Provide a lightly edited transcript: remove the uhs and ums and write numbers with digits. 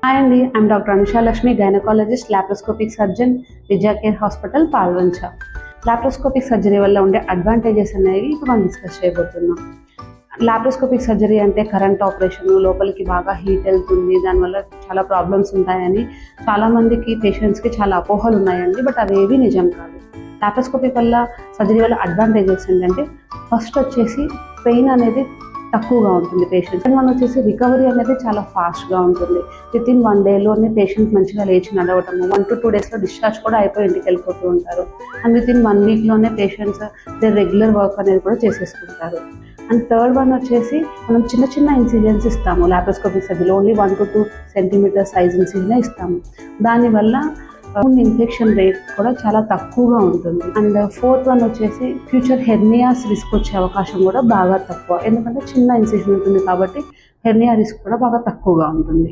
Hi అండి, I'm doctor Anusha Lakshmi, gynaecologist, laparoscopic surgeon, Vijaya care hospital, Palvancha. Laparoscopic surgery వల్ల ఉండే advantages అనేవి ఇప్పుడు మనం డిస్కస్ చేయబోతున్నాం. లాప్రోస్కోపిక్ సర్జరీ అంటే కరెంట్ ఆపరేషన్, లోపలికి బాగా హీట్ వెళ్తుంది, దానివల్ల చాలా ప్రాబ్లమ్స్ ఉంటాయని చాలామందికి పేషెంట్స్కి చాలా అపోహలు ఉన్నాయండి. బట్ అవేవి నిజం కాదు. లాప్రోస్కోపిక్ వల్ల సర్జరీ వల్ల అడ్వాంటేజెస్ ఏంటంటే ఫస్ట్ వచ్చేసి పెయిన్ అనేది తక్కువగా ఉంటుంది పేషెంట్. సెకండ్ వన్ వచ్చేసి రికవరీ అనేది చాలా ఫాస్ట్గా ఉంటుంది. విత్ ఇన్ 1 డేలోనే పేషెంట్ మంచిగా లేచి నడవటము, 1 to 2 డేస్లో డిశ్చార్జ్ కూడా అయిపోయి ఇంటికి వెళ్ళిపోతూ ఉంటారు. అండ్ విత్ ఇన్ 1 వీక్లోనే పేషెంట్స్ రెగ్యులర్ వర్క్ అనేది కూడా చేసేసుకుంటారు. అండ్ థర్డ్ వన్ వచ్చేసి మనం చిన్న చిన్న ఇన్సిజన్స్ ఇస్తాము లాప్రోస్కోపిక్ సర్జరీలో. ఓన్లీ 1 to 2 సెంటీమీటర్ సైజ్ ఇన్సిజనే ఇస్తాము. దానివల్ల ఇన్ఫెక్షన్ రేట్ కూడా చాలా తక్కువగా ఉంటుంది. అండ్ ఫోర్త్ వన్ వచ్చేసి ఫ్యూచర్ హెర్నియాస్ రిస్క్ వచ్చే అవకాశం కూడా బాగా తక్కువ, ఎందుకంటే చిన్న ఇన్సిజన్ ఉంటుంది కాబట్టి హెర్నియా రిస్క్ కూడా బాగా తక్కువగా ఉంటుంది.